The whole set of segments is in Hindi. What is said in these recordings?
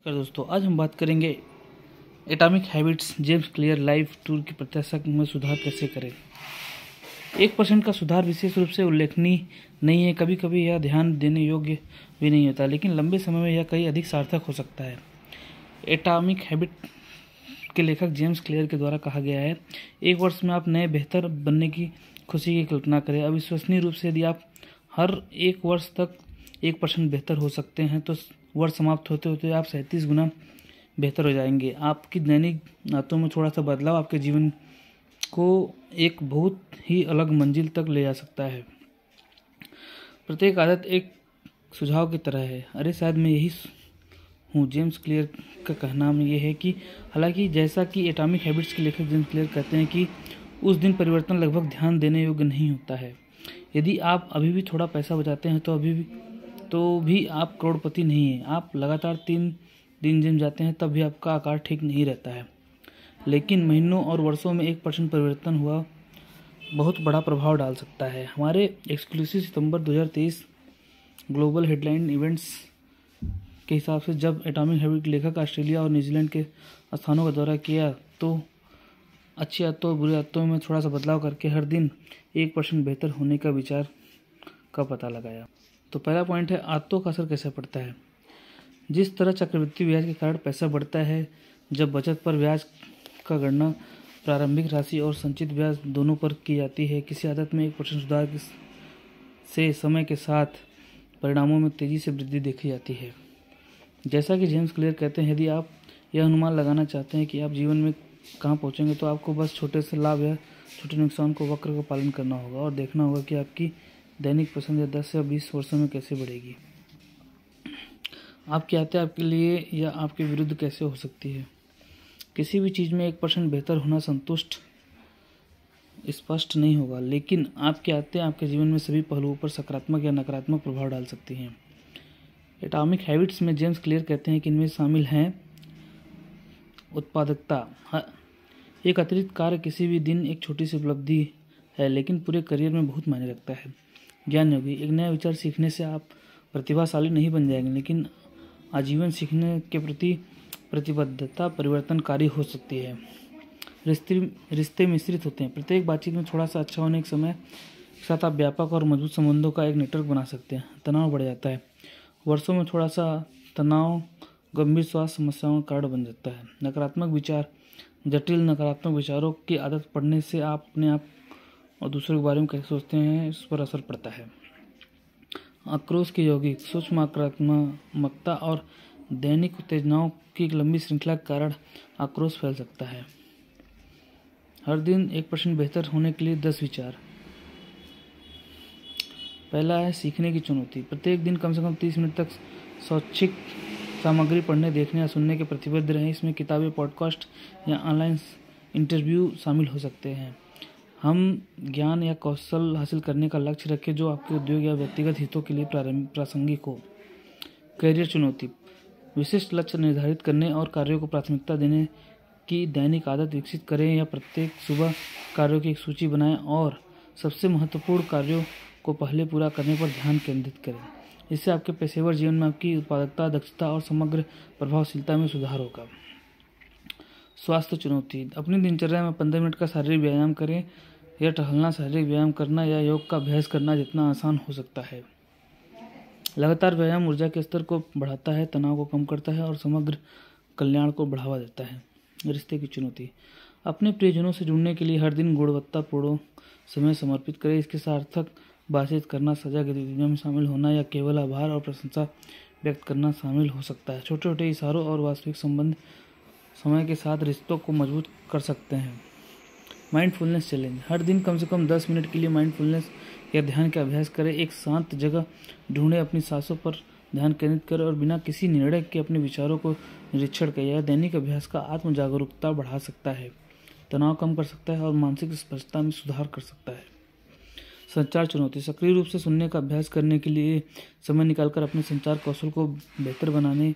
दोस्तों आज हम बात करेंगे atomic habits James clear life tour की प्रत्याशा में सुधार कैसे करें। 1% का सुधार विशेष रूप से उल्लेखनीय नहीं है, कभी कभी यह ध्यान देने योग्य भी नहीं होता, लेकिन लंबे समय में यह कई अधिक सार्थक हो सकता है। एटॉमिक हैबिट के लेखक जेम्स क्लियर के द्वारा कहा गया है, 1 वर्ष में आप नए बेहतर बनने की खुशी की कल्पना करें। अविश्वसनीय रूप से यदि आप हर 1 वर्ष तक 1% बेहतर हो सकते हैं तो वर्ष समाप्त होते होते आप 37 गुना बेहतर हो जाएंगे। आपकी दैनिक आदतों में थोड़ा सा बदलाव आपके जीवन को एक बहुत ही अलग मंजिल तक ले जा सकता है। प्रत्येक आदत एक सुझाव की तरह है। अरे शायद मैं यही हूँ। जेम्स क्लियर का कहना यह है कि हालांकि जैसा कि एटॉमिक हैबिट्स के लेखक जेम्स क्लियर कहते हैं कि उस दिन परिवर्तन लगभग ध्यान देने योग्य नहीं होता है। यदि आप अभी भी थोड़ा पैसा बचाते हैं तो भी आप करोड़पति नहीं हैं। आप लगातार 3 दिन जिम जाते हैं तब भी आपका आकार ठीक नहीं रहता है, लेकिन महीनों और वर्षों में 1% परिवर्तन हुआ बहुत बड़ा प्रभाव डाल सकता है। हमारे एक्सक्लूसिव सितंबर 2023 ग्लोबल हेडलाइन इवेंट्स के हिसाब से जब एटॉमिक हैबिट लेखक ऑस्ट्रेलिया और न्यूजीलैंड के स्थानों का दौरा किया तो अच्छी आदतों और बुरी आदतों में थोड़ा सा बदलाव करके हर दिन 1% बेहतर होने का विचार का पता लगाया। तो पहला पॉइंट है, आदतों का असर कैसे पड़ता है। जिस तरह चक्रवृद्धि ब्याज के कारण पैसा बढ़ता है, जब बचत पर ब्याज का गणना प्रारंभिक राशि और संचित ब्याज दोनों पर की जाती है, किसी आदत में 1% सुधार से समय के साथ परिणामों में तेजी से वृद्धि देखी जाती है। जैसा कि जेम्स क्लियर कहते हैं, यदि आप यह अनुमान लगाना चाहते हैं कि आप जीवन में कहाँ पहुँचेंगे तो आपको बस छोटे से लाभ या छोटे नुकसान को वक्र का पालन करना होगा और देखना होगा कि आपकी दैनिक पसंद या 10 या 20 वर्षों में कैसे बढ़ेगी। आपकी आदतें आपके लिए या आपके विरुद्ध कैसे हो सकती है। किसी भी चीज़ में 1% बेहतर होना स्पष्ट नहीं होगा, लेकिन आपकी आदतें आपके जीवन में सभी पहलुओं पर सकारात्मक या नकारात्मक प्रभाव डाल सकती हैं। एटॉमिक हैबिट्स में जेम्स क्लियर कहते हैं कि इनमें शामिल हैं उत्पादकता। एक अतिरिक्त कार्य किसी भी दिन एक छोटी सी उपलब्धि है, लेकिन पूरे करियर में बहुत मायने रखता है। ज्ञान योगी, एक नया विचार सीखने से आप प्रतिभाशाली नहीं बन जाएंगे, लेकिन आजीवन सीखने के प्रति प्रतिबद्धता परिवर्तनकारी हो सकती है। रिश्ते मिश्रित होते हैं। प्रत्येक बातचीत में थोड़ा सा अच्छा होने के समय के साथ आप व्यापक और मजबूत संबंधों का एक नेटवर्क बना सकते हैं। तनाव बढ़ जाता है। वर्षों में थोड़ा सा तनाव गंभीर स्वास्थ्य समस्याओं का कारण बन जाता है। नकारात्मक विचार, जटिल नकारात्मक विचारों की आदत पड़ने से आप अपने आप और दूसरों के बारे में कैसे सोचते हैं इस पर असर पड़ता है। आक्रोश के यौगिक, सूक्ष्म आक्रामकता और दैनिक उत्तेजनाओं की एक लंबी श्रृंखला के कारण आक्रोश फैल सकता है। हर दिन 1% बेहतर होने के लिए 10 विचार। पहला है सीखने की चुनौती। प्रत्येक दिन कम से कम 30 मिनट तक शैक्षिक सामग्री पढ़ने, देखने या सुनने के प्रतिबद्ध रहें। इसमें किताबें, पॉडकास्ट या ऑनलाइन इंटरव्यू शामिल हो सकते हैं। हम ज्ञान या कौशल हासिल करने का लक्ष्य रखें जो आपके उद्योग या व्यक्तिगत हितों के लिए प्रासंगिक हो। करियर चुनौती, विशिष्ट लक्ष्य निर्धारित करने और कार्यों को प्राथमिकता देने की दैनिक आदत विकसित करें या प्रत्येक सुबह कार्यों की एक सूची बनाएं और सबसे महत्वपूर्ण कार्यों को पहले पूरा करने पर ध्यान केंद्रित करें। इससे आपके पेशेवर जीवन में आपकी उत्पादकता, दक्षता और समग्र प्रभावशीलता में सुधार होगा। स्वास्थ्य चुनौती, अपनी दिनचर्या में 15 मिनट का शारीरिक व्यायाम करें। यह टहलना, शारीरिक व्यायाम करना या योग का अभ्यास करना जितना आसान हो सकता है। लगातार व्यायाम ऊर्जा के स्तर को बढ़ाता है, तनाव को कम करता है और समग्र कल्याण को बढ़ावा देता है। रिश्ते की चुनौती, अपने प्रियजनों से जुड़ने के लिए हर दिन गुणवत्तापूर्ण समय समर्पित करें। इसके सार्थक बातचीत करना, साझा गतिविधियों में शामिल होना या केवल आभार और प्रशंसा व्यक्त करना शामिल हो सकता है। छोटे छोटे इशारों और वास्तविक संबंध समय के साथ रिश्तों को मजबूत कर सकते हैं। माइंडफुलनेस चैलेंज, हर दिन कम से कम 10 मिनट के लिए माइंडफुलनेस या ध्यान का अभ्यास करें। एक शांत जगह ढूंढें, अपनी सांसों पर ध्यान केंद्रित करें और बिना किसी निर्णय के अपने विचारों को निरीक्षण करें। यह दैनिक अभ्यास का आत्म जागरूकता बढ़ा सकता है, तनाव कम कर सकता है और मानसिक स्पष्टता में सुधार कर सकता है। संचार चुनौती, सक्रिय रूप से सुनने का अभ्यास करने के लिए समय निकालकर अपने संचार कौशल को बेहतर बनाने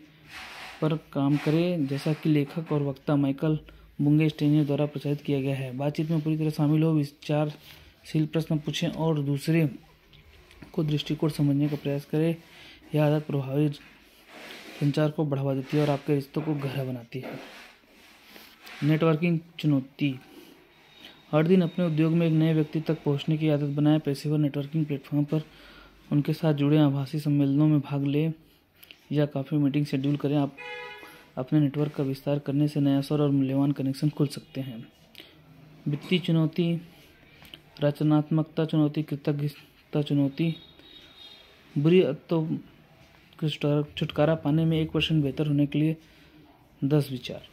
पर काम करें, जैसा कि लेखक और वक्ता माइकल बुंगे स्टेनियर द्वारा प्रचारित किया गया है। बातचीत में पूरी तरह शामिल हो, विचारशील प्रश्न पूछें और दूसरे को दृष्टिकोण समझने का प्रयास करें। यह आदत प्रभावी संचार को बढ़ावा देती है और आपके रिश्तों को गहरा बनाती है। नेटवर्किंग चुनौती। हर दिन अपने उद्योग में एक नए व्यक्ति तक पहुंचने की आदत बनाएं। पेशेवर नेटवर्किंग प्लेटफॉर्म पर उनके साथ जुड़े, आभासी सम्मेलनों में भाग लें या काफ़ी मीटिंग शेड्यूल करें। आप अपने नेटवर्क का विस्तार करने से नए अवसर और मूल्यवान कनेक्शन खुल सकते हैं। वित्तीय चुनौती, रचनात्मकता चुनौती, कृतज्ञता चुनौती। बुरी आदतों से छुटकारा पाने में 1% बेहतर होने के लिए 10 विचार।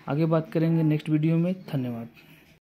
आगे बात करेंगे नेक्स्ट वीडियो में। धन्यवाद।